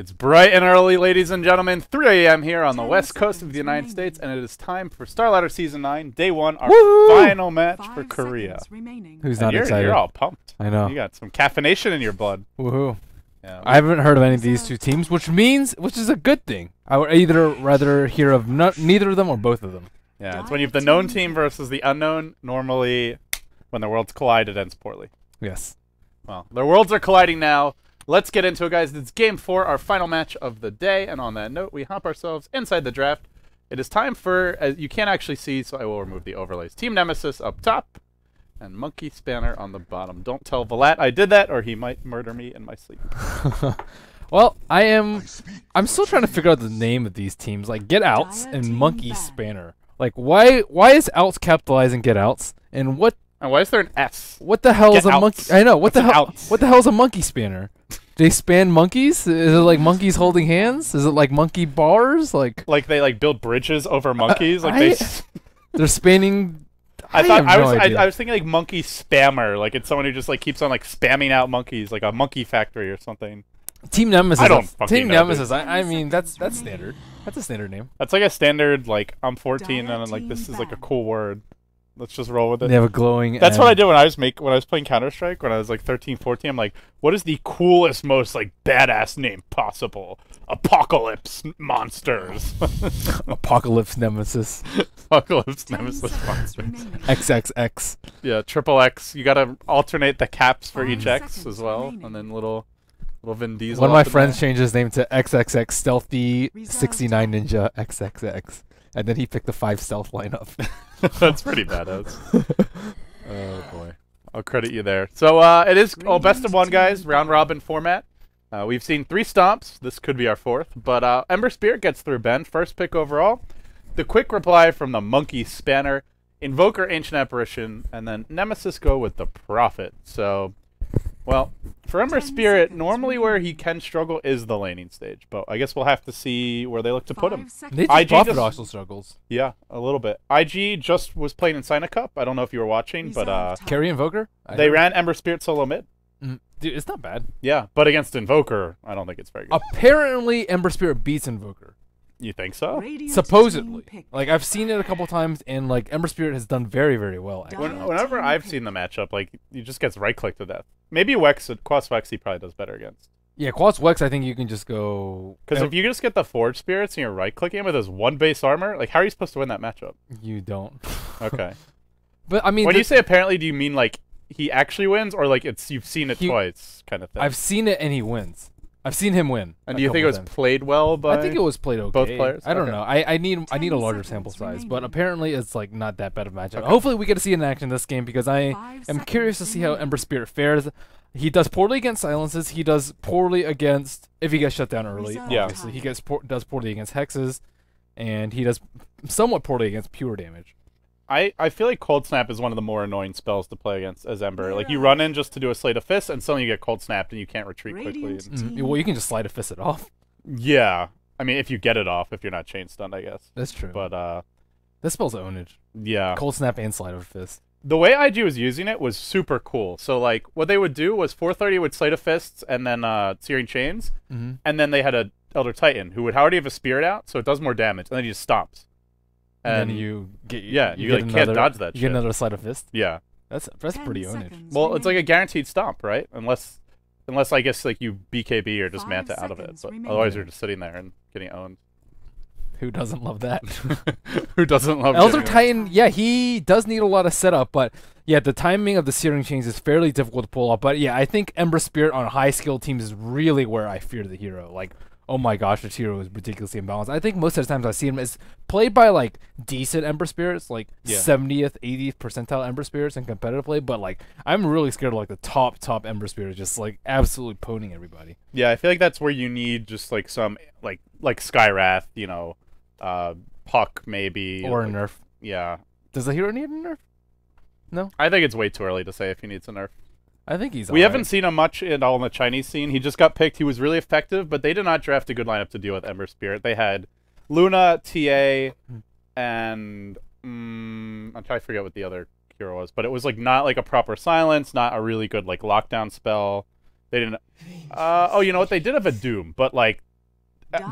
It's bright and early, ladies and gentlemen. 3 a.m. here on the west coast of the United States, and it is time for Starladder Season 9, Day 1, our final match for Korea. Who's not excited? You're all pumped. I know. You got some caffeination in your blood. Woohoo. Yeah, I haven't heard of any of these two teams, which is a good thing. I would either rather hear of neither of them or both of them. Yeah, it's when you have the known team versus the unknown. Normally, when the worlds collide, it ends poorly. Yes. Well, their worlds are colliding now. Let's get into it, guys. It's Game 4, our final match of the day. And on that note, we hop ourselves inside the draft. It is time for, as you can't actually see, so I will remove the overlays. Team Nemesis up top, and Monkey Spanner on the bottom. Don't tell Valat I did that, or he might murder me in my sleep. Well, I'm still trying to figure out the name of these teams, like Get Outs and Monkey Spanner. Like, why is Outs capitalized in Get Outs, and what? And why is there an S? What the hell is a monkey? I know. What the hell? Outs. What the hell is a monkey spanner? Do they span monkeys? Is it like monkeys holding hands? Is it like monkey bars? Like they build bridges over monkeys? They're spanning. I was thinking like monkey spammer, like it's someone who just like keeps on like spamming out monkeys, like a monkey factory or something. Team Nemesis. I don't fucking know, Nemesis. I mean that's standard. That's a standard name. That's like a standard like I'm 14 and I'm like this is like a cool word. Let's just roll with it. They have a glowing. That's what I did when I was playing Counter-Strike when I was like 13, 14. I'm like, what is the coolest, most like badass name possible? Apocalypse monsters. Apocalypse Nemesis. Apocalypse Nemesis monsters. XXX. Yeah, triple X. You gotta alternate the caps for each X as well, and then little Vin Diesel. One of my friends changed his name to XXX Stealthy 69 Ninja XXX. And then he picked the 5 stealth lineup. That's pretty badass. Oh, boy. I'll credit you there. So, it is best of one, guys. Round-robin format. We've seen 3 stomps. This could be our 4th. But Ember Spirit gets through Ben. First pick overall. The quick reply from the Monkey Spanner. Invoker, Ancient Apparition. And then Nemesis go with the Prophet. So, well, for Ember Spirit, normally where he can struggle is the laning stage. But I guess we'll have to see where they look to put him. Prophet also struggles. Yeah, a little bit. IG just was playing in Sina Cup. I don't know if you were watching, but Carry Invoker? They ran Ember Spirit solo mid. Dude, it's not bad. Yeah, but against Invoker, I don't think it's very good. Apparently, Ember Spirit beats Invoker. You think so? Supposedly. Like, I've seen it a couple times, and, like, Ember Spirit has done very, very well. Whenever I've seen the matchup, like, he just gets right-clicked to death. Maybe Quas Wex he probably does better against. Yeah, Quas Wex, I think you can just go... Because if you just get the Forge Spirits and you're right-clicking him with his 1 base armor, like, how are you supposed to win that matchup? You don't. Okay. But, I mean... When you say apparently, do you mean, like, he actually wins, or, like, you've seen it twice kind of thing? I've seen it, and he wins. I've seen him win. And do you think it was played well by I think it was played okay. Both players? I don't know. I need a larger sample size, but apparently it's like not that bad of a matchup. Okay. Hopefully we get to see it in action this game because I am curious to see how Ember Spirit fares. He does poorly against silences. He does poorly against if he gets shut down early. Yeah. Obviously, he does poorly against hexes, and he does somewhat poorly against pure damage. I feel like Cold Snap is one of the more annoying spells to play against as Ember. Like, you run in just to do a Slate of Fists, and suddenly you get Cold Snapped, and you can't retreat quickly. Well, you can just Slide of Fist it off. Yeah. I mean, if you get it off, if you're not chain stunned, I guess. That's true. But, this spell's ownage. Yeah. Cold Snap and Slide of Fist. The way IG was using it was super cool. So, like, what they would do was 430 would Slate of Fists, and then Searing Chains, and then they had a Elder Titan, who would already have a Spirit out, so it does more damage, and then he just stomps. And then you get can't dodge that. You get another Slide of Fist. Yeah, that's pretty ownage. Well, it's like a guaranteed stomp, right? Unless I guess like you BKB or just Manta out of it, but otherwise you're just sitting there and getting owned. Who doesn't love that? Who doesn't love Elder Titan? Yeah, he does need a lot of setup, but yeah, the timing of the Searing Chains is fairly difficult to pull off. But yeah, I think Ember Spirit on high skill teams is really where I fear the hero. Like, oh my gosh, this hero is ridiculously imbalanced. I think most of the times I see him is played by like decent Ember Spirits, like 70th, 80th percentile Ember Spirits in competitive play. But like, I'm really scared of like the top Ember Spirits just like absolutely poning everybody. Yeah, I feel like that's where you need just like some like Skywrath, you know, Puck maybe or a nerf. Yeah. Does the hero need a nerf? No. I think it's way too early to say if he needs a nerf. I think he's. We haven't seen him much in the Chinese scene. He just got picked. He was really effective, but they did not draft a good lineup to deal with Ember Spirit. They had Luna, TA, and I'm trying to forget what the other hero was, but it was like not like a proper silence, not a really good like lockdown spell. They didn't. Oh, you know what? They did have a Doom, but like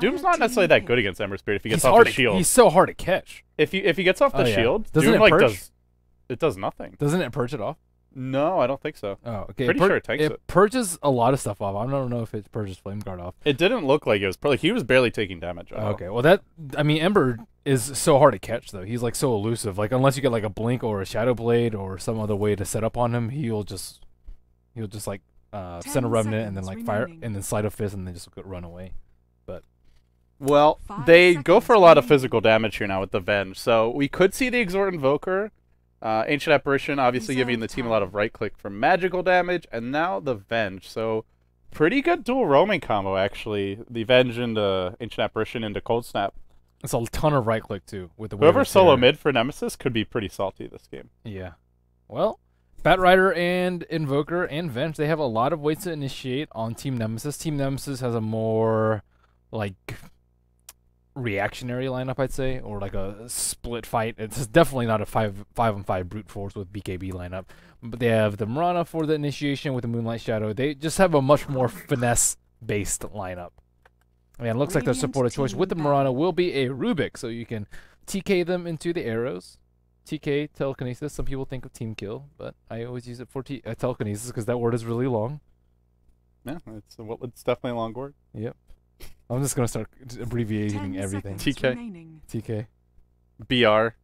Doom's not necessarily that good against Ember Spirit if he gets He's off hard the shield. He's so hard to catch. If he gets off the shield, Doesn't Doom it purge? does nothing. Doesn't it purge it off? No, I don't think so. Oh, okay. Pretty sure it takes it. It purges a lot of stuff off. I don't know if it purges Flame Guard off. It didn't look like it was. He was barely taking damage. Okay, well I mean, Ember is so hard to catch though. He's like so elusive. Like unless you get like a blink or a Shadow Blade or some other way to set up on him, he'll just like send a Revenant and then like fire and then Slide of Fist and then just run away. But well, they go for a lot of physical damage here now with the Venge. So we could see the Exhort Invoker. Ancient Apparition obviously giving the team a lot of right-click for magical damage, and now the Venge. So pretty good dual roaming combo, actually. The Venge into Ancient Apparition into Cold Snap. It's a ton of right-click, too. With the Whoever solo mid for Nemesis could be pretty salty this game. Yeah. Well, Batrider and Invoker and Venge, they have a lot of ways to initiate on Team Nemesis. Team Nemesis has a more, like, reactionary lineup, I'd say, or like a split fight. It's definitely not a 5-on-5 brute force with BKB lineup, but they have the Mirana for the initiation with the Moonlight Shadow. They just have a much more finesse-based lineup. And it looks like their supported choice with the Mirana will be a Rubik, so you can TK them into the arrows. TK, telekinesis. Some people think of team kill, but I always use it for telekinesis because that word is really long. Yeah, it's definitely a long word. Yep. I'm just gonna start abbreviating everything. TK. TK. BR.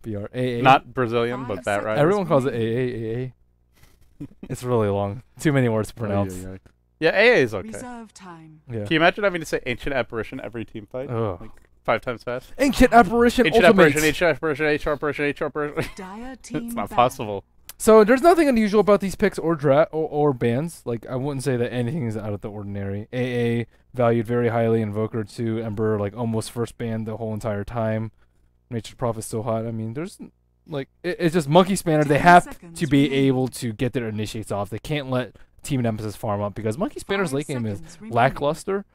BR. AA. Not Brazilian, but Batrider. Everyone calls it AA. It's really long. Too many words to pronounce. Yeah, AA is okay. Reserve time. Yeah. Can you imagine having to say Ancient Apparition every team fight? Ugh. Like 5 times fast? Ancient Apparition Ancient Ultimate. Apparition, Ancient Apparition, Ancient Apparition, Ancient Apparition. It's not possible. So there's nothing unusual about these picks or bans. Like I wouldn't say that anything is out of the ordinary. AA valued very highly. Invoker 2, Ember like almost first ban the whole entire time. Nature's Prophet's so hot. I mean, there's like it's just Monkey Spanner. They have to be able to get their initiates off. They can't let Team Nemesis farm up because Monkey Spanner's late game is lackluster.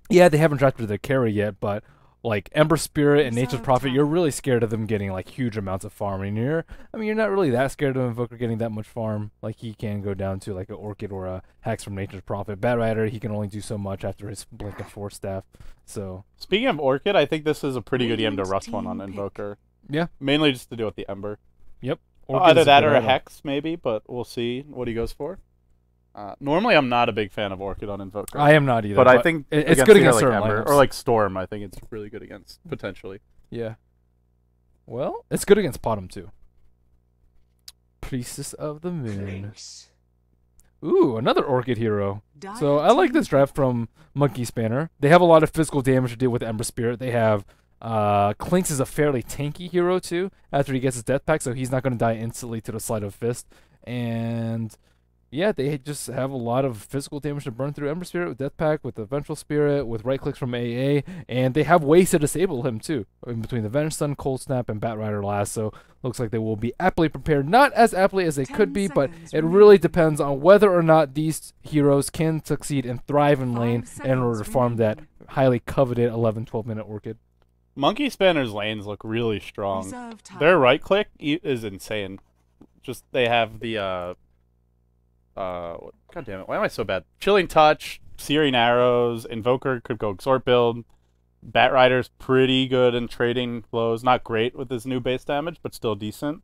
Yeah, they haven't drafted their carry yet, but like Ember Spirit and Nature's Prophet, you're really scared of them getting like huge amounts of farm. And you're not really that scared of Invoker getting that much farm. Like he can go down to like an Orchid or a Hex from Nature's Prophet. Batrider, he can only do so much after his Blink of Force staff. So speaking of Orchid, I think this is a pretty good EM to rush one on Invoker. Yeah, mainly just to deal with the Ember. Yep. Either that or a Hex maybe, but we'll see what he goes for. Normally, I'm not a big fan of Orchid on Invoker. I am not either. But I think it's good against like certain Ember, lineups. or like Storm. I think it's really good against potentially. Yeah. Well, it's good against Bottom too. Priestess of the Moon. Ooh, another Orchid hero. So I like this draft from Monkey Spanner. They have a lot of physical damage to deal with Ember Spirit. They have Clinks is a fairly tanky hero too. After he gets his Death Pack, so he's not going to die instantly to the Slide of Fist. And yeah, they just have a lot of physical damage to burn through Ember Spirit with Death Pack, with the Vengeful Spirit, with right clicks from AA, and they have ways to disable him too, in between the Venge Sun, Cold Snap, and Batrider last. So looks like they will be aptly prepared, not as aptly as they could be, but it really depends on whether or not these heroes can succeed and thrive in lane in order to farm that highly coveted 11-12 minute Orchid. Monkey Spanner's lanes look really strong. Their right click is insane. Just they have the God damn it, why am I so bad? Chilling Touch, Searing Arrows, Invoker could go Exhort build. Batrider's pretty good in trading blows. Not great with his new base damage, but still decent.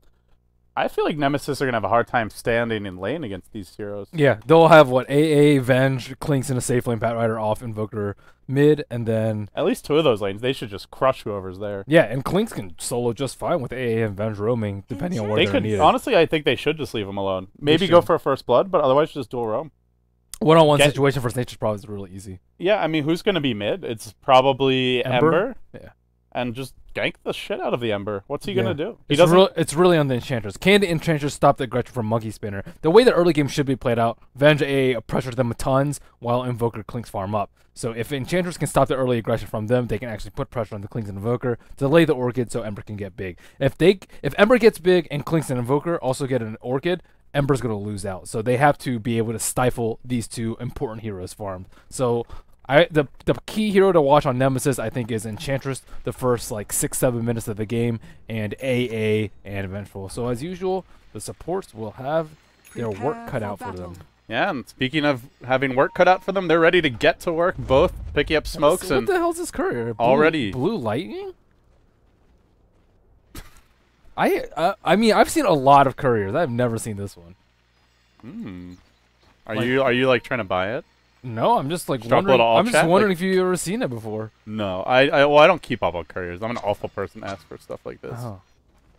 I feel like Nemesis are going to have a hard time standing in lane against these heroes. Yeah, they'll have, what, AA, Venge, Clinks in a safe lane, Batrider off, Invoker mid, and then... At least 2 of those lanes. They should just crush whoever's there. Yeah, and Clinks can solo just fine with AA and Venge roaming, depending on where they're needed. Honestly, I think they should just leave them alone. Maybe go for a First Blood, but otherwise just dual roam. One-on-one situation for Nature's Prophet is really easy. Yeah, I mean, who's going to be mid? It's probably Ember. Yeah. And just gank the shit out of the Ember. What's he gonna do? It's really on the Enchantress. Can the Enchantress stop the aggression from Monkey Spinner? The way the early game should be played out, Venge AA pressures them tons while Invoker Clinks farm up. So if Enchantress can stop the early aggression from them, they can actually put pressure on the Clinks and Invoker, delay the Orchid so Ember can get big. If Ember gets big and Clinks and Invoker also get an Orchid, Ember's gonna lose out. So they have to be able to stifle these 2 important heroes farmed. So the key hero to watch on Nemesis, I think, is Enchantress the first like 6-7 minutes of the game, and AA and Vengeful. So as usual, the supports will have their work cut out for them. Yeah, and speaking of having work cut out for them, they're ready to get to work. Both picking up smokes What and the hell's this courier? already Blue lightning? I mean, I've seen a lot of couriers. I've never seen this one. Are you like trying to buy it? No, I'm just like Drop a wondering. little alt I'm just chat, wondering like- if you've ever seen it before. No, I don't keep up on couriers. I'm an awful person to ask for stuff like this. Oh.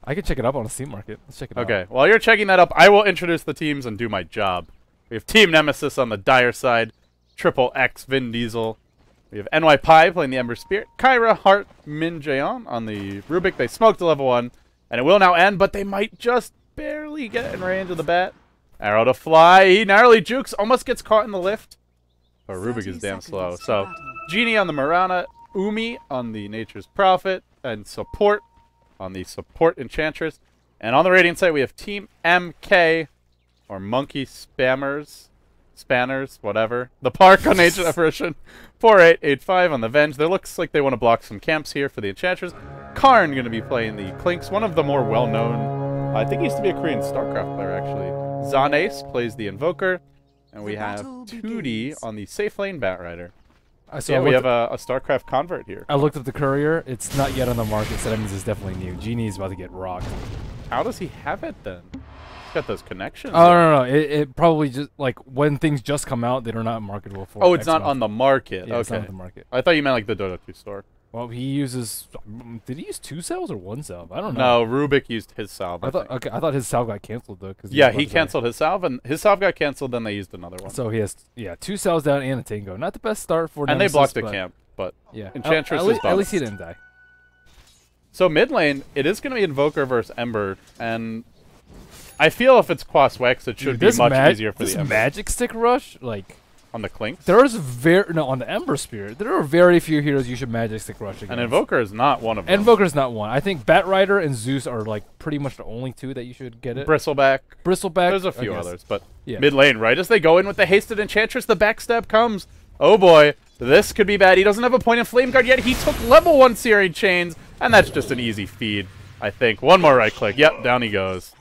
I could check it up on the Steam Market. Let's check it out. Okay, while you're checking that up, I will introduce the teams and do my job. We have Team Nemesis on the Dire side, Triple X Vin Diesel. We have NY Pi playing the Ember Spirit, Kyra, Hart, Min Jaeon on the Rubik. They smoked to level 1, and it will now end, but they might just barely get in range of the bat. Arrow to fly, he narrowly jukes, almost gets caught in the lift. But Rubik is damn slow. So, Genie on the Marana, Umi on the Nature's Prophet, and Support on the Support Enchantress. And on the Radiant side, we have Team MK, or Monkey Spammers, Spanners, whatever. The Park on Ancient Apparition, 4885 on the Venge. There looks like they want to block some camps here for the Enchantress. Karn going to be playing the Clinks, one of the more well-known, I think he used to be a Korean StarCraft player, actually. Zanace plays the Invoker. And we have 2D on the safe lane Batrider. So yeah, we have a StarCraft convert here. I looked at the courier. It's not yet on the market, so that means it's definitely new. Genie is about to get rocked. How does he have it then? He's got those connections. Oh, no. It probably just, like, when things just come out, they're not marketable for Oh, it's X not month. on the market. Yeah, Okay. it's not on the market. I thought you meant like the Dota 2 store. Well, he uses... Did he use 2 cells or 1 salve? I don't know. No, Rubik used his salve. I thought his salve got canceled, though. Cause Yeah, he canceled his salve, and his salve got canceled, then they used another one. So he has, 2 cells down and a tango. Not the best start for And Nemesis, they blocked the but camp, but yeah. Enchantress at is at least he bonus. didn't die. So mid lane, it is going to be Invoker versus Ember, and I feel if it's Quas Wex, it should be much easier for the Ember. Magic Stick Rush, like... On the Clinks? There's on the Ember Spirit, there are very few heroes you should Magic Stick Rush against. And Invoker is not one of them. Invoker's not one. I think Batrider and Zeus are like pretty much the only 2 that you should get it. Bristleback. Bristleback. There's a few I guess. others, but Yeah. mid lane, right as they go in with the hasted Enchantress, the backstab comes. Oh boy, this could be bad. He doesn't have a point in Flame Guard yet. He took level 1 Searing Chains, and that's just an easy feed, I think. One more right click. Yep, down he goes.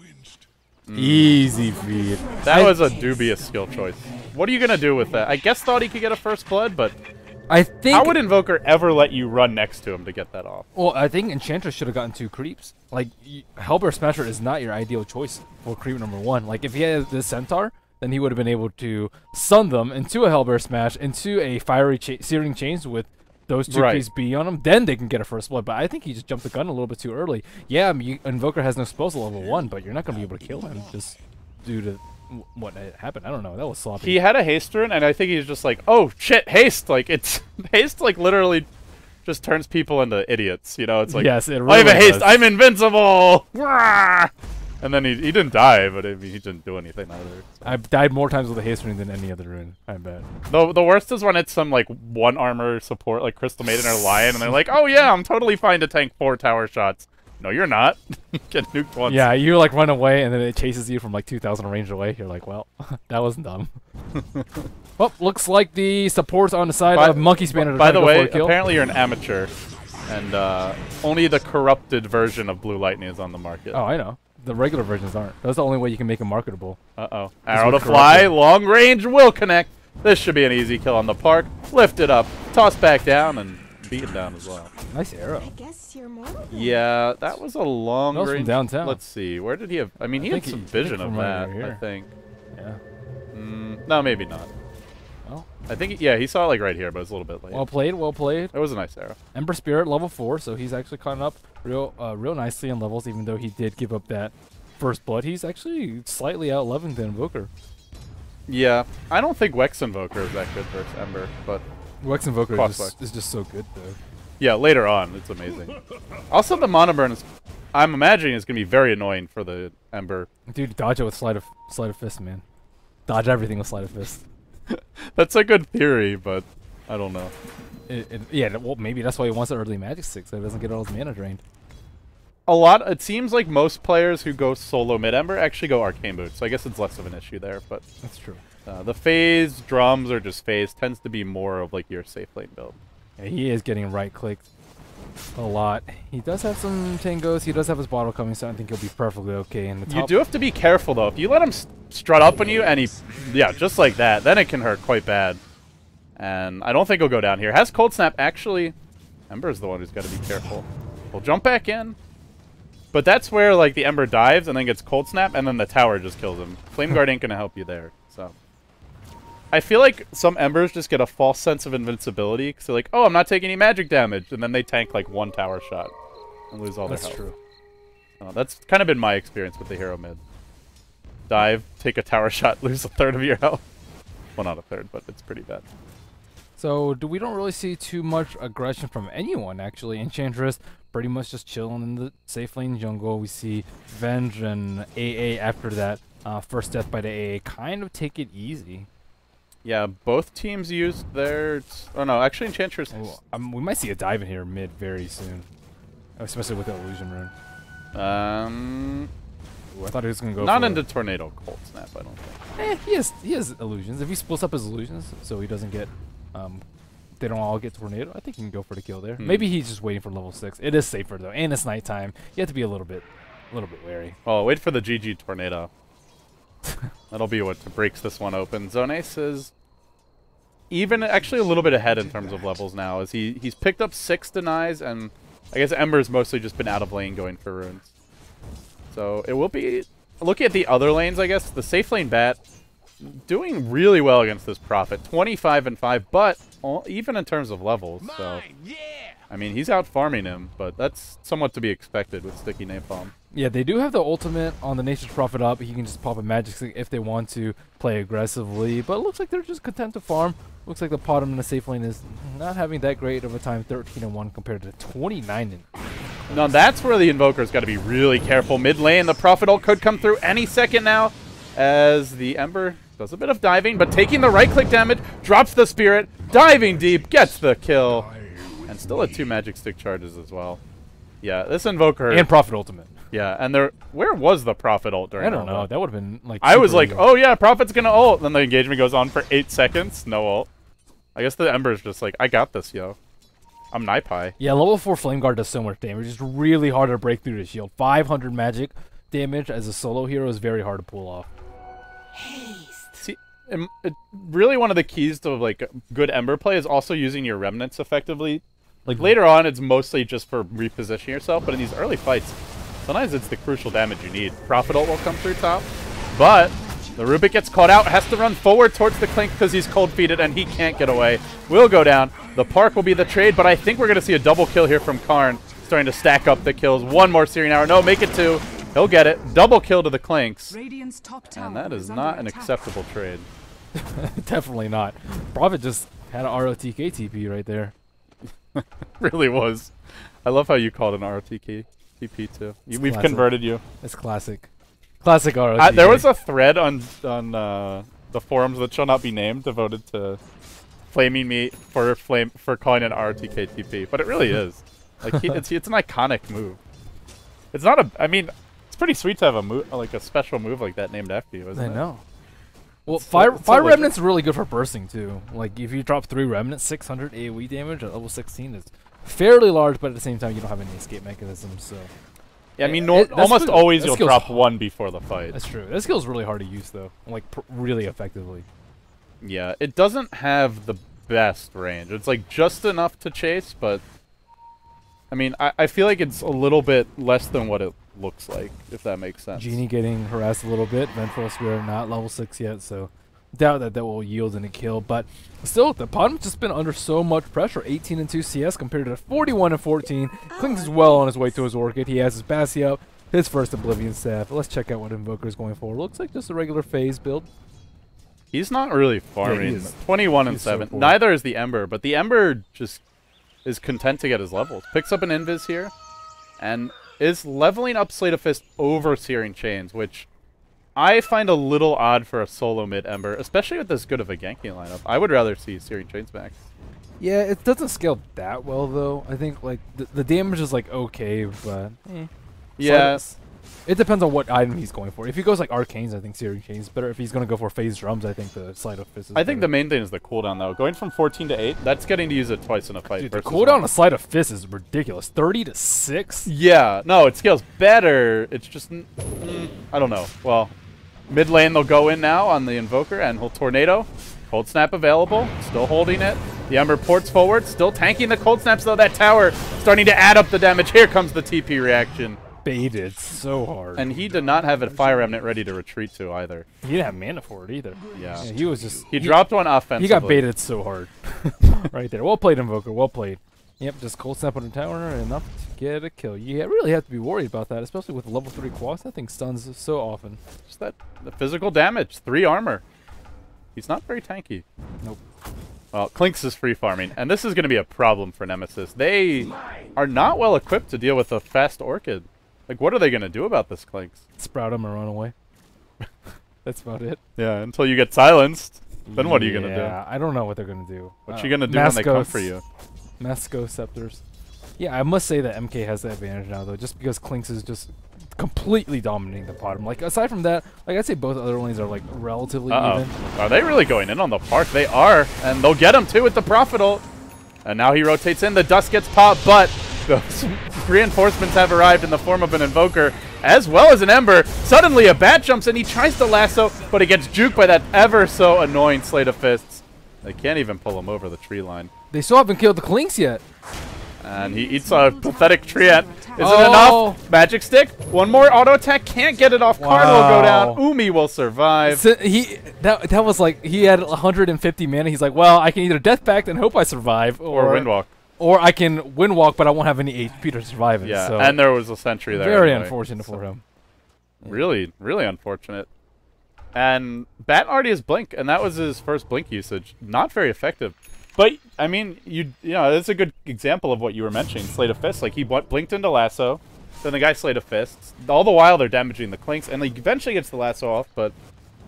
Easy feed. That was a dubious skill choice. What are you going to do with that? I guess thought he could get a first blood, but I think... how would Invoker ever let you run next to him to get that off? Well, I think Enchantress should have gotten 2 creeps. Like, Hellbear Smasher is not your ideal choice for creep number 1. Like, if he had the Centaur, then he would have been able to stun them into a Hellbear Smash, into a fiery Searing Chains with those 2 Right. creeps B on him, then they can get a first blood. But I think he just jumped the gun a little bit too early. Yeah, I mean, Invoker has no spells at level 1, but you're not going to be able to kill him just due to what happened. I don't know. That was sloppy. He had a haste rune, and I think he's just like, oh shit, haste! Like, it's haste, like, literally just turns people into idiots. You know, it's like, yes, it I have a really haste, does. I'm invincible! Wah! And then he didn't die, but I mean, he didn't do anything either. So. I've died more times with a haste rune than any other rune, I bet. The worst is when it's some, like, 1 armor support, like Crystal Maiden or Lion, and they're like, oh yeah, I'm totally fine to tank 4 tower shots. No, you're not. Get nuked once. Yeah, you like run away and then it chases you from like 2,000 range away. You're like, well, that was dumb. Well, looks like the support's on the side of Monkey Spanner. By the way, apparently you're an amateur, and only the corrupted version of Blue Lightning is on the market. Oh, I know. The regular versions aren't. That's the only way you can make them marketable. Uh-oh. Arrow to fly, long range will connect. This should be an easy kill on the Park. Lift it up, toss back down, and beaten down as well. Nice arrow. I guess you're more than Yeah, that was a long That was from range. downtown. Let's see. Where did he have? I mean, he I had think some I think vision of from right that, over I here. think. Yeah. No, maybe not. Well, I think, yeah, he saw it like right here, but it was a little bit late. well played, well played. It was a nice arrow. Ember Spirit level 4, so he's actually caught up real nicely in levels, even though he did give up that first blood. He's actually slightly out leveling than Invoker. Yeah, I don't think Wex Invoker is that good versus Ember, but Wex Invoker Cross is just so good, though. yeah, later on, it's amazing. Also, the Mono Burn is, I'm imagining, is going to be very annoying for the Ember. Dude, dodge it with sleight of fist, man. Dodge everything with sleight of fist. That's a good theory, but I don't know. Yeah, well, maybe that's why he wants the early Magic Stick, so he doesn't get all his mana drained. It seems like most players who go solo mid-Ember actually go Arcane Boot, so I guess it's less of an issue there, but That's true. the phase, drums, or just phase tends to be more of like your safe lane build. Yeah, he is getting right-clicked a lot. He does have some tangos. He does have his bottle coming, so I think he'll be perfectly okay in the top. You do have to be careful, though. If you let him strut up on you, and he, yeah, just like that, then it can hurt quite bad. And I don't think he'll go down here. Has Cold Snap. Actually, Ember's the one who's got to be careful. We'll jump back in. But that's where, like, the Ember dives and then gets Cold Snap, and then the tower just kills him. Flame Guard ain't going to help you there, so. I feel like some Embers just get a false sense of invincibility, because they're like, oh, I'm not taking any magic damage, and then they tank, like, one tower shot and lose all their health. That's true. That's kind of been my experience with the hero mid. Dive, take a tower shot, lose a third of your health. Well, not a third, but it's pretty bad. So we don't really see too much aggression from anyone, actually. Enchantress pretty much just chilling in the safe lane jungle. We see Venge and AA after that first death by the AA kind of take it easy. Yeah, both teams used their... Oh, no, actually Enchantress... we might see a dive in here mid very soon, especially with the Illusion Rune. Ooh, I thought he was going to go not for into Tornado Cold Snap, I don't think. He has illusions. If he splits up his illusions so he doesn't get... they don't all get Tornado, I think he can go for the kill there. Maybe he's just waiting for level 6. It is safer, though, and it's nighttime. You have to be a little bit wary. Oh, wait for the GG Tornado. That'll be what breaks this one open. Zone Ace is even actually a little bit ahead in terms of levels now, as he's picked up 6 denies, and I guess Ember's mostly just been out of lane going for runes. So it will be... Looking at the other lanes, I guess, the safe lane Bat doing really well against this Prophet. 25 and 5, but even in terms of levels. So, I mean, he's out farming him, but that's somewhat to be expected with Sticky Napalm. Yeah, they do have the ultimate on the Nature's Prophet up. He can just pop a magic stick if they want to play aggressively, but it looks like they're just content to farm. Looks like the bottom in the safe lane is not having that great of a time, 13 and 1 compared to 29 and... Now that's where the Invoker's got to be really careful. Mid lane, the Prophet ult could come through any second now, as the Ember does a bit of diving, but taking the right-click damage, drops the Spirit, diving deep, gets the kill, and still had 2 magic stick charges as well. Yeah, this Invoker... And Prophet ultimate. Yeah, and where was the Prophet ult during I don't know. That would have been, like... I was like, oh yeah, Prophet's gonna ult. Then the engagement goes on for 8 seconds. No ult. I guess the Ember's just like, I got this, yo. I'm Naipai. Yeah, level 4 Flame Guard does so much damage. It's really hard to break through the shield. 500 magic damage as a solo hero is very hard to pull off. See, really one of the keys to like good Ember play is also using your remnants effectively. Like later on, it's mostly just for repositioning yourself, but in these early fights, sometimes it's the crucial damage you need. Prophet ult will come through top, but the Rubik gets caught out, has to run forward towards the Clink because he's cold-feeted and he can't get away. Will go down. The Park will be the trade, but I think we're going to see a double kill here from Karn, starting to stack up the kills. One more Searing Arrow. No, make it 2. He'll get it. Double kill to the Clinks. And that is not an acceptable trade. Definitely not. Prophet just had an ROTK TP right there. Really was. I love how you called an ROTK TP too. We've classic. Converted you. It's classic. Classic ROTK. There was a thread on the forums that shall not be named devoted to flaming me for calling an ROTK TP, but it really is. Like it's an iconic move. It's not a. I mean, it's pretty sweet to have a move like a special move like that named after you, isn't it? I know. Well, fire remnants are really good for bursting too. Like if you drop 3 remnants, 600 AoE damage at level 16 is fairly large, but at the same time you don't have any escape mechanisms. So yeah, I mean, almost always you'll drop 1 before the fight. That's true. That skill's really hard to use though, like really effectively. Yeah, it doesn't have the best range. It's like just enough to chase, but I mean, I feel like it's a little bit less than what it looks like, if that makes sense. Genie getting harassed a little bit. Vengeful Spirit not level 6 yet, so doubt that will yield in a kill. But still, the bottom's just been under so much pressure. 18 and 2 CS compared to 41 and 14. Clinks is well on his way to his Orchid. He has his Bassi up, his first Oblivion Staff. Let's check out what Invoker's going for. Looks like just a regular phase build. He's not really farming. Yeah, 21 and 7. So neither is the Ember, but the Ember just is content to get his levels. Picks up an Invis here, and is leveling up Slate of Fist over Searing Chains, which I find a little odd for a solo mid-Ember, especially with this good of a ganking lineup. I would rather see Searing Chains max. Yeah, it doesn't scale that well, though. I think like the damage is like okay, but yes. It depends on what item he's going for. If he goes like Arcanes, I think Searing Chains is better. If he's going to go for Phase Drums, I think the Slide of Fist is I think the main thing is the cooldown, though. Going from 14 to 8, that's getting to use it twice in a fight. Dude, the cooldown of Slide of Fist is ridiculous. 30 to 6? Yeah. No, it scales better. It's just... I don't know. Well, mid lane they'll go in now on the Invoker, and he'll Tornado. Cold Snap available, still holding it. The Ember ports forward, still tanking the Cold Snaps, though. That tower starting to add up the damage. Here comes the TP reaction. Baited so hard. And he did not have a Fire Remnant ready to retreat to either. He didn't have mana for it either. Yeah. He was just... He dropped one offensively. He got baited so hard. Right there. Well played, Invoker. Well played. Yep, just Cold Snap on the tower, enough to get a kill. You really have to be worried about that, especially with level 3 quads. That thing stuns so often. Just the physical damage. 3 armor. He's not very tanky. Nope. Well, Clinks is free farming, and this is going to be a problem for Nemesis. They are not well equipped to deal with a fast Orchid. Like, what are they going to do about this Clinks? Sprout him and run away. That's about it. Yeah, until you get silenced. Then what are you going to do? Yeah, I don't know what they're going to do. What you going to do when they come for you? Masco Scepters. Yeah, I must say that MK has the advantage now, though, just because Clinks is just completely dominating the bottom. Like, aside from that, like, I'd say both other lanes are, like, relatively even. Are they really going in on the Park? They are, and they'll get him, too, with the Prophet ult. And now he rotates in. The Dust gets popped, but those reinforcements have arrived in the form of an Invoker, as well as an Ember. Suddenly, a Bat jumps in. He tries to lasso, but he gets juked by that ever so annoying Slate of Fists. They can't even pull him over the tree line. They still haven't killed the Clinks yet. And he eats a pathetic treant. Is it enough? Magic Stick. One more auto attack. Can't get it off. Card will go down. Umi will survive. So that was like, he had 150 mana. He's like, well, I can either Death Pact and hope I survive. Or Windwalk. Or I can Windwalk, but I won't have any HP to survive it. Yeah, so and there was a sentry there. Very anyway. unfortunate for him. Really, really unfortunate. And Bat already has Blink, and that was his first Blink usage. Not very effective. But, I mean, you know, it's a good example of what you were mentioning, Slate of Fists. Like, he blinked into Lasso, then the guy Slate of Fists. All the while, they're damaging the Clinks, and he eventually gets the Lasso off, but,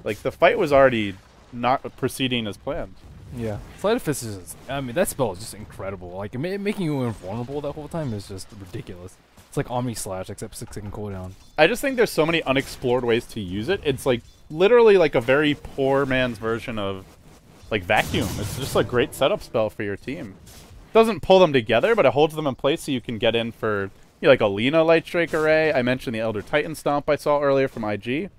like, the fight was already not proceeding as planned. Yeah. Slate of Fists is just, I mean, that spell is just incredible. Like, making you invulnerable that whole time is just ridiculous. It's like Omni Slash, except 6-second cooldown. I just think there's so many unexplored ways to use it. It's, like, literally, like, a very poor man's version of like Vacuum. It's just a great setup spell for your team. It doesn't pull them together, but it holds them in place so you can get in for, you know, like a Lina Lightstrike Array. I mentioned the Elder Titan Stomp I saw earlier from IG.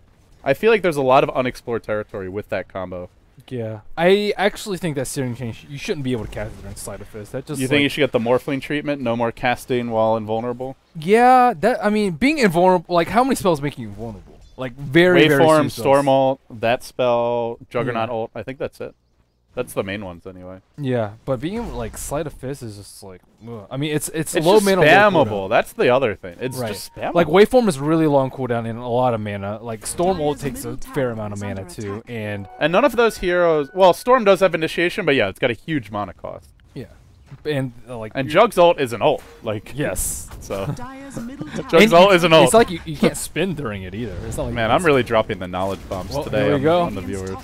I feel like there's a lot of unexplored territory with that combo. Yeah. I actually think that Searing Change, you shouldn't be able to cast it during Slide of Fist. That just, you think you should get the Morphling treatment? No more casting while invulnerable? Yeah, that, I mean, being invulnerable, like, how many spells make you invulnerable? Like, very, very Waveform, Storm ult, that spell, Juggernaut ult. I think that's it. That's the main ones anyway. Yeah, but being able to, like, Slide of Fist is just like, ugh. I mean, it's low mana, spammable. low cooldown. That's the other thing. It's just spammable. Like, Waveform is really long cooldown and a lot of mana. Like, Storm ult takes a fair amount of mana too, and none of those heroes. Well, Storm does have initiation, but yeah, it's got a huge mana cost. Yeah, and like, and Jug's ult is an ult. Like, yes, so Jug's ult is an ult. It's like you can't spin during it either. It's not like, man, I'm really dropping the knowledge bombs today on the viewers.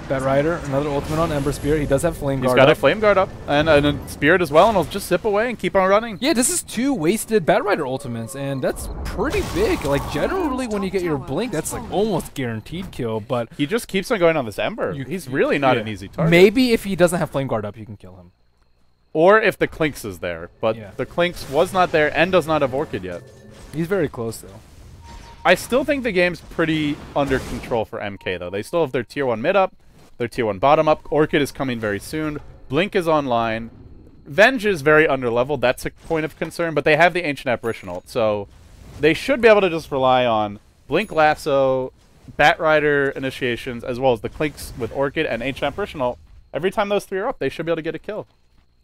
Bat Rider, another ultimate on Ember Spirit. He does have Flame Guard. He's got a Flame Guard up and a Spirit as well, and he'll just zip away and keep on running. Yeah, this is 2 wasted Bat Rider ultimates, and that's pretty big. Like, generally when you get your Blink, that's like almost guaranteed kill, but he just keeps on going on this Ember. He's really not an easy target. Maybe if he doesn't have Flame Guard up, you can kill him. Or if the Clinks is there, but the Clinks was not there and does not have Orchid yet. He's very close, though. I still think the game's pretty under control for MK, though. They still have their Tier 1 mid up, their Tier 1 bottom up. Orchid is coming very soon. Blink is online. Venge is very underleveled. That's a point of concern, but they have the Ancient Apparition ult, so they should be able to just rely on Blink Lasso, Bat Rider initiations, as well as the Clinks with Orchid and Ancient Apparition ult. Every time those 3 are up, they should be able to get a kill.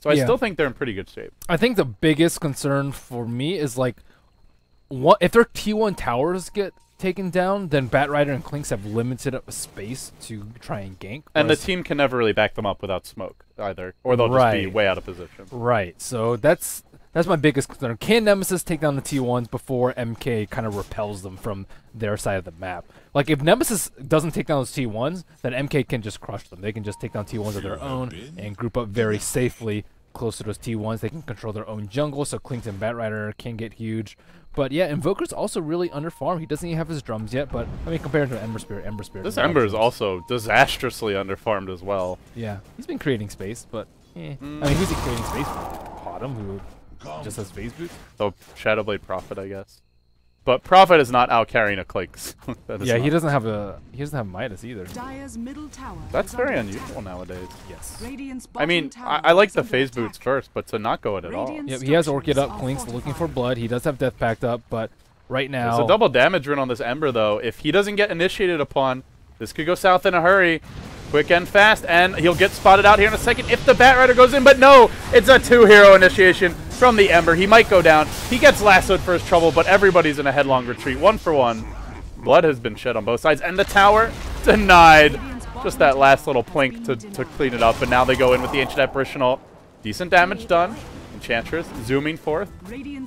So I still think they're in pretty good shape. I think the biggest concern for me is, like, if their T1 towers get taken down, then Bat Rider and Clinks have limited space to try and gank. And the team can never really back them up without smoke either, or they'll just be way out of position. Right. So that's my biggest concern. Can Nemesis take down the T1s before MK kind of repels them from their side of the map? Like, if Nemesis doesn't take down those T1s, then MK can just crush them. They can just take down T1s of their own and group up very safely close to those T1s. They can control their own jungle, so Clinks and Bat Rider can get huge. But yeah, Invoker's also really underfarmed. He doesn't even have his drums yet, but I mean, compared to Ember Spirit. This Ember is also disastrously underfarmed as well. Yeah, he's been creating space, but I mean, who's he creating space for? Bottom, who just has phase boots? So Shadowblade Prophet, I guess. But Prophet is not out carrying a Clinks. Yeah, he doesn't have Midas either. That's very unusual nowadays. Yes. I mean, I like the phase boots first, but to not go it at all. Yep, he has Orchid up, Clinks looking for blood. He does have Death Pact up, but right now... There's a double damage rune on this Ember, though. If he doesn't get initiated upon, this could go south in a hurry. Quick and fast, and he'll get spotted out here in a second if the Bat Rider goes in, but no! It's a 2-hero initiation from the Ember. He might go down. He gets lassoed for his trouble, but everybody's in a headlong retreat. 1 for 1. Blood has been shed on both sides, and the tower denied. Just that last little plink to clean it up, but now they go in with the Ancient Apparitional. Decent damage done. Enchantress zooming forth,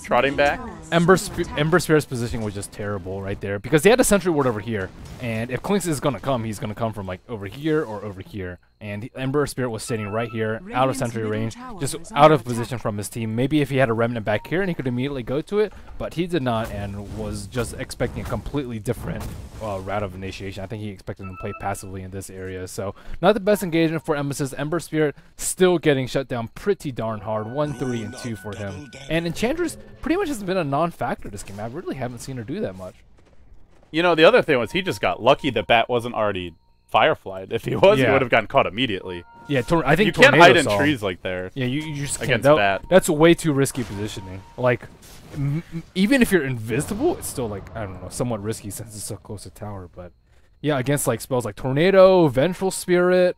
trotting back. Ember Spirit's positioning was just terrible right there because they had a Sentry Ward over here, and if Clinks is gonna come, he's gonna come from like over here or over here. And Ember Spirit was sitting right here, out of Sentry range, just out of position from his team. Maybe if he had a Remnant back here and he could immediately go to it, but he did not and was just expecting a completely different route of initiation. I think he expected him to play passively in this area. So not the best engagement for Nemesis. Ember Spirit still getting shut down pretty darn hard. 1, 3, and 2 for him. And Enchantress pretty much has been a non-factor this game. I really haven't seen her do that much. You know, the other thing was he just got lucky that Bat wasn't already Fireflied. If he was, he would have gotten caught immediately. Yeah, I think you can't hide in trees like there. Yeah, you just can't. Against Bat. That's a way too risky positioning. Like, even if you're invisible, it's still like, I don't know, somewhat risky since it's so close to tower. But yeah, against like spells like Tornado, Vengeful Spirit,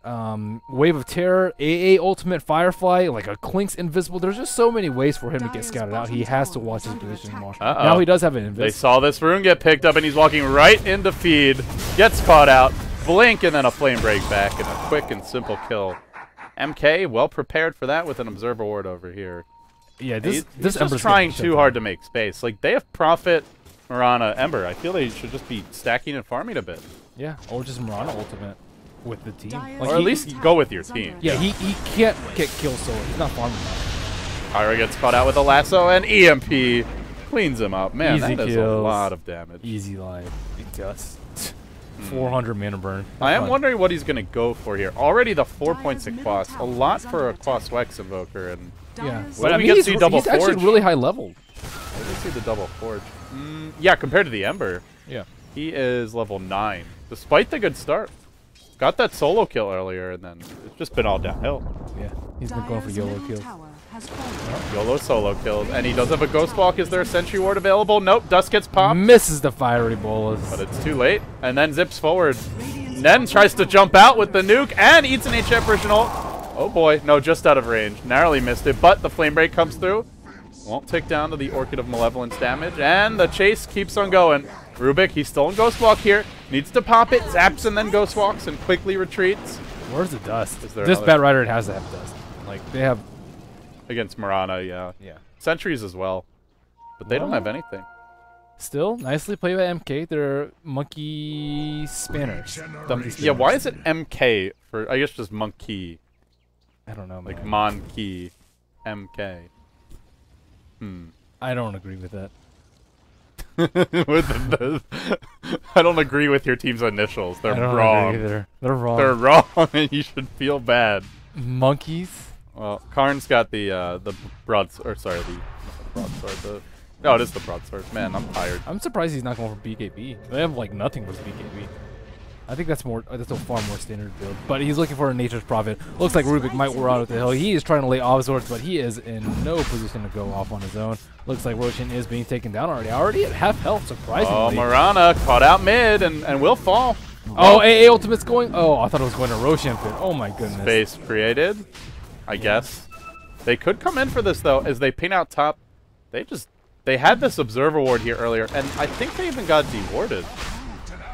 Wave of Terror, AA Ultimate, Firefly, like a Clink's invisible. There's just so many ways for him to get scouted out. He has to watch his positioning more. Now he does have an invisible. They saw this rune get picked up, and he's walking right into feed. Gets caught out. Blink, and then a Flame Break back, and a quick and simple kill. MK, well prepared for that with an Observer Ward over here. Yeah, he's just trying too hard to make space. Like, they have Prophet, Mirana, Ember. I feel they should just be stacking and farming a bit. Yeah, or just Mirana Ultimate with the team. Like or at least go with your team. Yeah, he can't get kills solo. He's not farming enough. Pyro gets caught out with a lasso, and EMP cleans him up. Man, Easy that is a lot of damage. Easy life. It does. 400 mana burn. I am wondering what he's going to go for here. Already the 4.6 cost. A lot for a Quas Wex Invoker. And yeah, but I mean, he's actually really high leveled. Let me see the double forge. Yeah, compared to the Ember. Yeah. He is level 9, despite the good start. Got that solo kill earlier, and then it's just been all downhill. Yeah, he's been going for YOLO kills. YOLO solo kills, and he does have a Ghost Walk. Is there a Sentry Ward available? Nope, Dust gets popped. Misses the Fiery Bolus. But it's too late, and then zips forward. Nen tries to jump out with the nuke, and eats an Ancient Apparitional. Oh boy, no, just out of range. Narrowly missed it, but the Flame Break comes through. Won't tick down to the Orchid of Malevolence damage, and the chase keeps on going. Rubik, he's still in Ghost Walk here. Needs to pop it, zaps, and then Ghost Walks, and quickly retreats. Where's the Dust? This Bat Rider has to have Dust. Like, they have... Against Mirana, yeah. Yeah. Sentries as well. But they don't have anything. Still, nicely played by MK. They're Monkey Spanners. Yeah, why is it MK for, I guess just Monkey? I don't know, like Monkey, MK. I don't agree with that. I don't agree with your team's initials. They're wrong. They're wrong. They're wrong, and you should feel bad. Monkeys? Well, Karn's got the broadsword, or sorry, the broadsword. No, it is the broadsword. Man, I'm tired. I'm surprised he's not going for BKB. They have like nothing for BKB. I think that's a far more standard build. But he's looking for a Nature's Prophet. Looks like Rubik might wear out at the hill. He is trying to lay off swords, but he is in no position to go off on his own. Looks like Roshan is being taken down already. Already at half health, surprisingly. Oh, Mirana caught out mid and will fall. Oh, AA Ultimate's going. Oh, I thought it was going to Roshan Pit. Oh my goodness. Space created, I guess. They could come in for this though, as they ping out top. They had this Observer Ward here earlier, and I think they even got dewarded.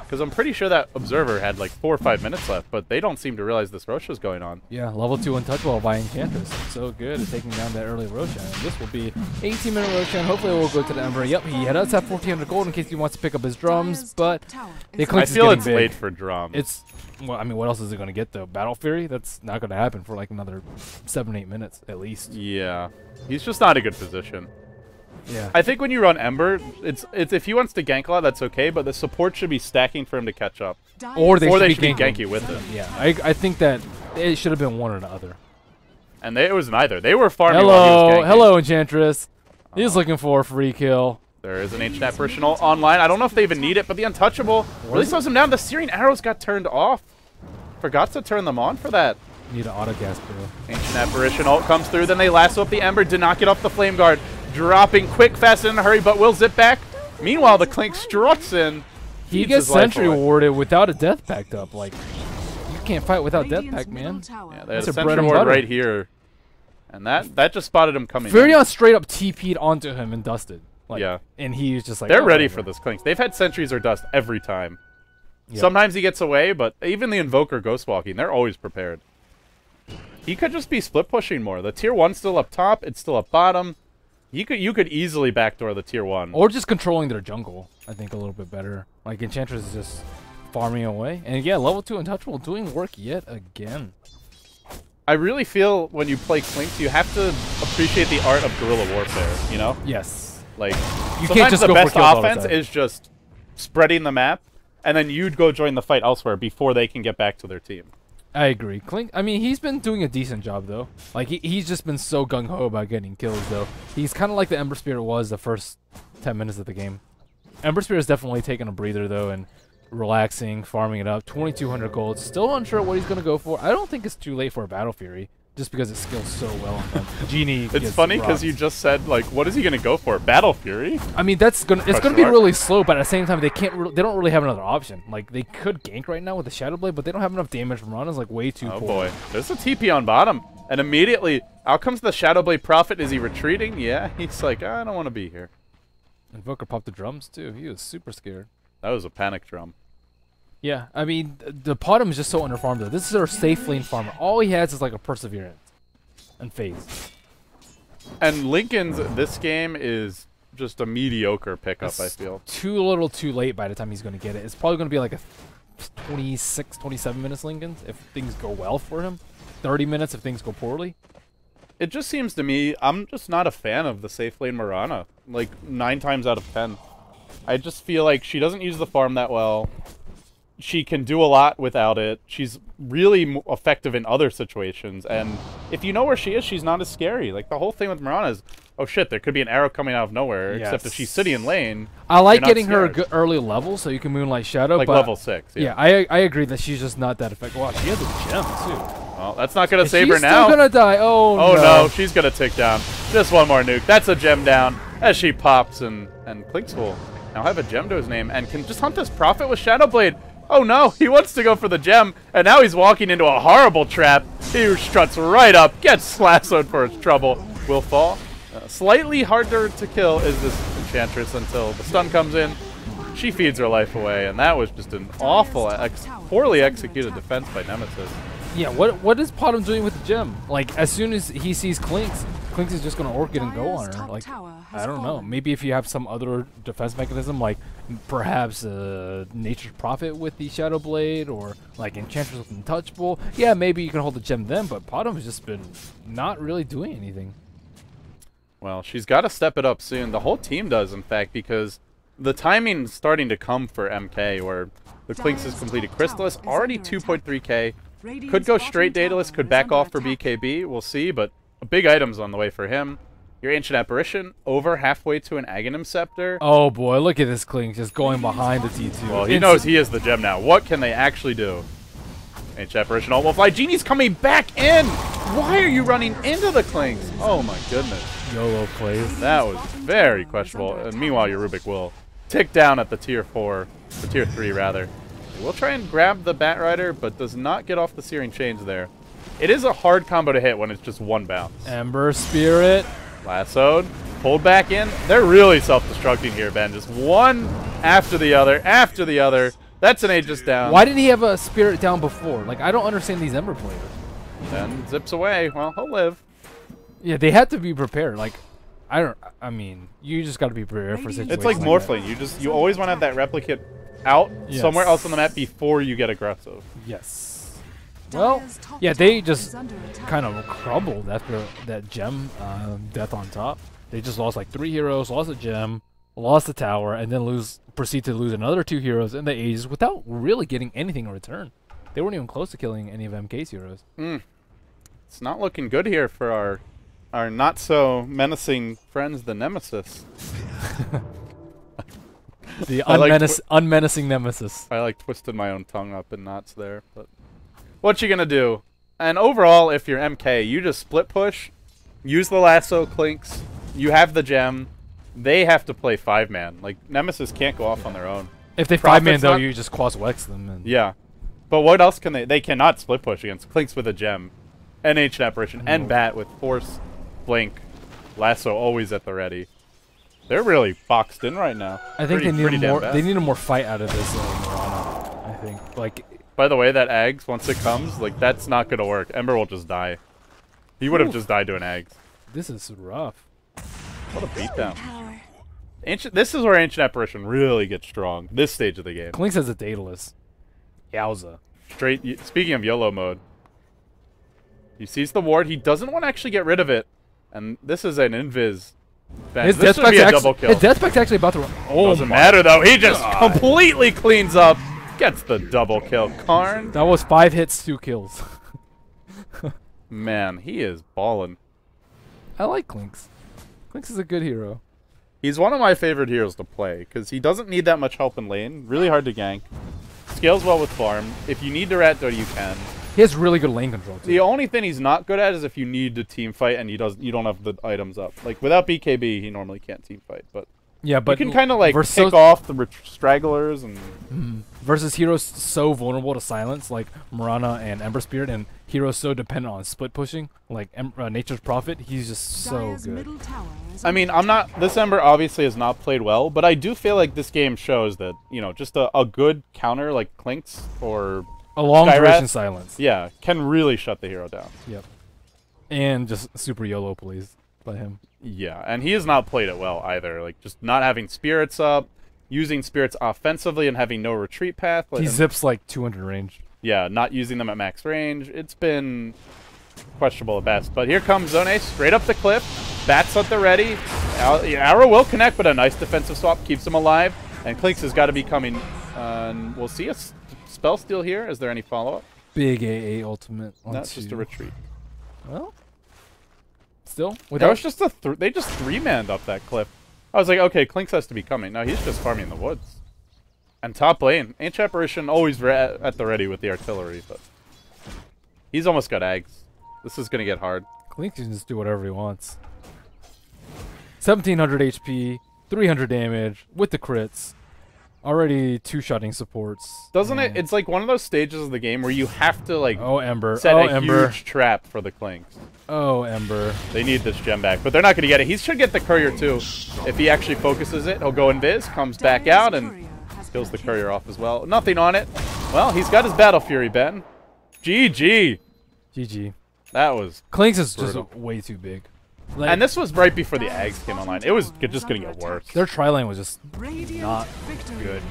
Because I'm pretty sure that Observer had like 4 or 5 minutes left, but they don't seem to realize this Roshan's going on. Yeah, level 2 untouchable by Enchantress. So good at taking down that early Roshan. And this will be 18-minute Roshan. Hopefully we'll go to the Ember. Yep, he does have 1,400 gold in case he wants to pick up his drums, but I feel it's late for drums. Well, I mean, what else is it going to get though? Battle Fury? That's not going to happen for like another 7-8 minutes at least. Yeah, he's just not a good position. Yeah. I think when you run Ember, it's if he wants to gank a lot, that's okay, but the support should be stacking for him to catch up. Or they should be ganky with him. Yeah, I think that it should have been one or the other. And it was neither. They were farming while he was ganking. Hello, Enchantress. He's looking for a free kill. There is an ancient apparition online. I don't know if they even need it, but the untouchable really slows him down. The searing arrows got turned off. Forgot to turn them on for that. Need an auto gas bro. Ancient apparition ult comes through, then they lasso up the Ember. Did not get off the flame guard. Dropping quick, fast, and in a hurry, but will zip back. Meanwhile, the Clink struts in. He gets sentry warded without a death pact up. Like, you can't fight without death pact, man. Yeah, they had a sentry ward right here. And that just spotted him coming. Furion straight up TP'd onto him and dusted. Like, yeah. And he was just like... They're ready for this Clink. They've had sentries or dust every time. Yep. Sometimes he gets away, but even the Invoker Ghost Walking, they're always prepared. He could just be split pushing more. The tier 1's still up top. It's still up bottom. You could easily backdoor the tier 1. Or just controlling their jungle, I think, a little bit better. Like, Enchantress is just farming away. And yeah, level 2 Untouchable doing work yet again. I really feel when you play Clinks, you have to appreciate the art of guerrilla warfare, you know? Yes. Like, you can't just the go best for kills offense is just spreading the map, and then you'd go join the fight elsewhere before they can get back to their team. I agree. Clink, I mean, he's been doing a decent job, though. Like, he's just been so gung-ho about getting kills, though. He's kind of like the Ember Spirit was the first 10 minutes of the game. Ember Spirit's definitely taking a breather, though, and relaxing, farming it up. 2,200 gold. Still unsure what he's going to go for. I don't think it's too late for a Battle Fury, just because it skills so well on them. Genie It's funny because you just said, like, what is he going to go for? Battle Fury? I mean, it's gonna be really slow, but at the same time, they don't really have another option. Like, they could gank right now with the Shadow Blade, but they don't have enough damage from Rana's, like, way too poor. Oh boy, there's a TP on bottom, and immediately out comes the Shadow Blade Prophet. Is he retreating? Yeah, he's like, I don't want to be here. Invoker popped the drums too. He was super scared. That was a panic drum. Yeah, I mean, the bottom is just so underfarmed though. This is our safe lane farmer. All he has is like a Perseverance and Phase. And Lincoln's this game is just a mediocre pickup, I feel. Too little too late by the time he's going to get it. It's probably going to be like a 26, 27 minutes Lincoln's if things go well for him. 30 minutes if things go poorly. It just seems to me, I'm just not a fan of the safe lane Mirana. Like, 9 times out of 10. I just feel like she doesn't use the farm that well. She can do a lot without it. She's really effective in other situations. And if you know where she is, she's not as scary. Like, the whole thing with Mirana is, oh shit, there could be an arrow coming out of nowhere. Yes. Except if she's sitting in lane. I like getting her a good early level so you can Moonlight Shadow. Like but level 6. Yeah, I agree that she's just not that effective. Wow, she has a gem too. Well, that's not going to save her now. She's still going to die. Oh, no. Oh, no. She's going to tick down. Just one more nuke. That's a gem down as she pops, and Clink's will now have a gem to his name and can just hunt this Prophet with Shadow Blade. Oh, no. He wants to go for the gem, and now he's walking into a horrible trap. He struts right up, gets lassoed for his trouble. Will fall. Slightly harder to kill is this Enchantress until the stun comes in. She feeds her life away, and that was just an awful, poorly executed defense by Nemesis. Yeah, what is Potom doing with the gem? Like, as soon as he sees Clinks is just going to orc it and go on her. Like, I don't know. Maybe if you have some other defense mechanism, like perhaps Nature's Prophet with the Shadow Blade, or like Enchantress with Untouchable, yeah, maybe you can hold the gem then, but Potom has just been not really doing anything. Well, she's got to step it up soon. The whole team does, in fact, because the timing's starting to come for MK, where the Clinks has completed Chrysalis, already 2.3k. Could go straight Daedalus, could back off for BKB, we'll see, but big items on the way for him. Your Ancient Apparition, over halfway to an Aghanim Scepter. Oh boy, look at this Clink just going behind the T2. Well, he knows he is the gem now. What can they actually do? Ancient Apparition, all will fly. Genie's coming back in! Why are you running into the Clinks? Oh my goodness. YOLO plays. That was very questionable. And meanwhile, your Rubik will tick down at the tier 4, the tier 3 rather. We'll try and grab the Batrider, but does not get off the Searing Chains there. It is a hard combo to hit when it's just one bounce. Ember Spirit. Lassoed. Pulled back in. They're really self-destructing here, Ben. Just one after the other, after the other. That's an Aegis down. Why didn't he have a Spirit down before? Like, I don't understand these Ember players. Then zips away. Well, he'll live. Yeah, they had to be prepared. Like, I mean, you just got to be prepared for situations. It's like Morphling. You always want to have that replicate out somewhere else on the map before you get aggressive. Yes. Well, yeah, they just kind of crumbled after that gem death on top. They just lost like 3 heroes, lost a gem, lost the tower, and then proceed to lose another 2 heroes in the Aegis without really getting anything in return. They weren't even close to killing any of MK's heroes. It's not looking good here for our not so menacing friends, the Nemesis. The I like unmenacing Nemesis. I like twisted my own tongue up in knots there, but what you gonna do? And overall, if you're MK, you just split push, use the lasso clinks. You have the gem. They have to play 5-man. Like Nemesis can't go off on their own. If they 5-man though, you just cross Wex them. And yeah, but what else can they? They cannot split push against clinks with a gem, and ancient apparition, and bat with force, blink, lasso always at the ready. They're really boxed in right now. I think they need more. They need a more fight out of this Mirana. I think. Like. By the way, that Ags, once it comes, like that's not gonna work. Ember will just die. He would have just died to an Ags. This is rough. What a beatdown. This is where Ancient Apparition really gets strong. This stage of the game. Clinks has a Daedalus. Yowza. Speaking of YOLO mode, he sees the ward. He doesn't want to actually get rid of it, and this is an invis. This should be a double kill. His death spec's actually about to run. Oh, doesn't matter though. He just completely cleans up. Gets the double kill. Karn. That was 5 hits, 2 kills. Man, he is ballin'. I like Clinks. Clinks is a good hero. He's one of my favorite heroes to play, because he doesn't need that much help in lane. Really hard to gank. Scales well with farm. If you need to rat though, you can. He has really good lane control too. The only thing he's not good at is if you need to team fight and you don't have the items up. Like without BKB, he normally can't team fight, but yeah, but you can kind of like pick off the stragglers and versus heroes so vulnerable to silence like Mirana and Ember Spirit, and heroes so dependent on split pushing like Nature's Prophet. He's just so good. I mean, this Ember obviously has not played well, but I do feel like this game shows that, you know, just a good counter like Clinks or a long duration silence. Yeah, can really shut the hero down. Yep. And just super YOLO plays by him. Yeah, and he has not played it well either. Like, just not having spirits up, using spirits offensively and having no retreat path. He zips like 200 range. Yeah, not using them at max range. It's been questionable at best. But here comes Zone straight up the cliff. Bats at the ready. Arrow will connect, but a nice defensive swap keeps him alive. And Clinks has got to be coming. And we'll see a spell steal here. Is there any follow-up? Big AA ultimate. That's just a retreat. Well, still. That was just they just 3-manned up that cliff. I was like, okay, Clinks has to be coming. No, he's just farming in the woods. And top lane, Ancient Apparition always at the ready with the artillery, but he's almost got Ags. This is gonna get hard. Clinks can just do whatever he wants. 1700 HP, 300 damage with the crits. Already 2-shotting supports. Doesn't it? It's like one of those stages of the game where you have to like Ember. set a huge trap for the Clinks. Oh, Ember. They need this gem back, but they're not going to get it. He should get the courier too. If he actually focuses it, he'll go invis, comes back out, and kills the courier off as well. Nothing on it. Well, he's got his Battle Fury, Ben. GG. GG. That was Clinks is brutal. Just way too big. Like, and this was right before the Ags came online. It was just going to get worse. Their tri-lane was just not good.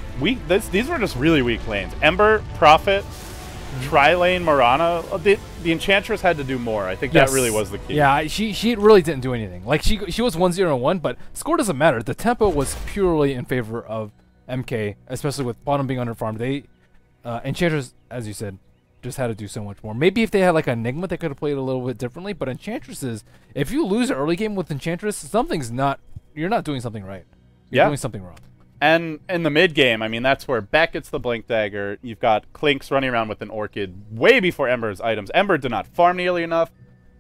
These were just really weak lanes. Ember, Prophet, tri-lane, Mirana. The Enchantress had to do more. I think that really was the key. Yeah, she really didn't do anything. Like, she was 1-0-1, but score doesn't matter. The tempo was purely in favor of MK, especially with bottom being underfarmed. Enchantress, as you said, just had to do so much more. Maybe if they had like Enigma, they could have played a little bit differently. But Enchantresses, if you lose an early game with Enchantress, you're not doing something right. You're doing something wrong. And in the mid game, I mean, that's where Beck gets the Blink Dagger. You've got Clinks running around with an Orchid way before Ember's items. Ember did not farm nearly enough.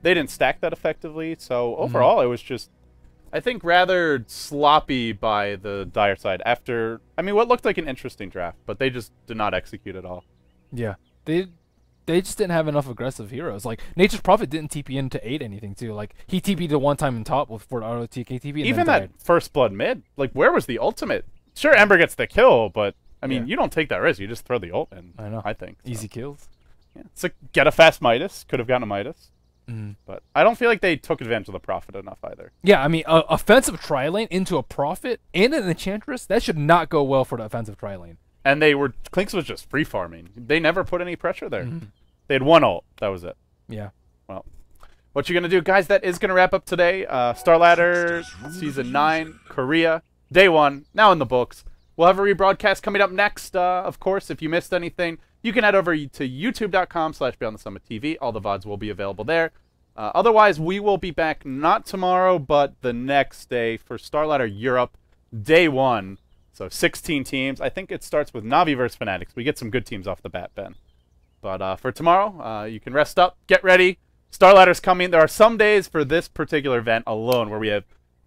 They didn't stack that effectively. So overall, it was just, I think, rather sloppy by the Dire side after, I mean, what looked like an interesting draft, but they just did not execute at all. Yeah. They just didn't have enough aggressive heroes. Like, Nature's Prophet didn't TP in to 8 anything, too. Like, he TP'd the one time in top for auto TK TP and even then that first blood mid, like, where was the ultimate? Sure, Ember gets the kill, but, I mean, you don't take that risk. You just throw the ult in, I know. I think. So. Easy kills. Yeah. So, get a fast Midas. Could have gotten a Midas. But I don't feel like they took advantage of the Prophet enough either. Yeah, I mean, offensive tri-lane into a Prophet and an Enchantress, that should not go well for the offensive tri-lane. And Clinks was just free farming. They never put any pressure there. They had one ult. That was it. Yeah. Well, what you gonna do, guys? That is gonna wrap up today. Starladder Season 9, Korea, Day 1, now in the books. We'll have a rebroadcast coming up next. Of course, if you missed anything, you can head over to youtube.com/BeyondTheSummit.tv. All the VODs will be available there. Otherwise, we will be back not tomorrow, but the next day for Starladder Europe, Day 1. So So 16 teams. I think it starts with Navi versus Fanatics. We get some good teams off the bat, Ben. But for tomorrow, you can rest up, get ready. Starladder's coming. There are some days for this particular event alone where we have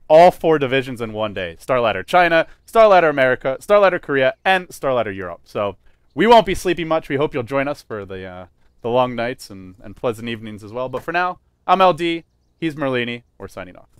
all 4 divisions in one day. Starladder China, Starladder America, Starladder Korea, and Starladder Europe. So we won't be sleeping much. We hope you'll join us for the long nights and pleasant evenings as well. But for now, I'm LD. He's Merlini. We're signing off.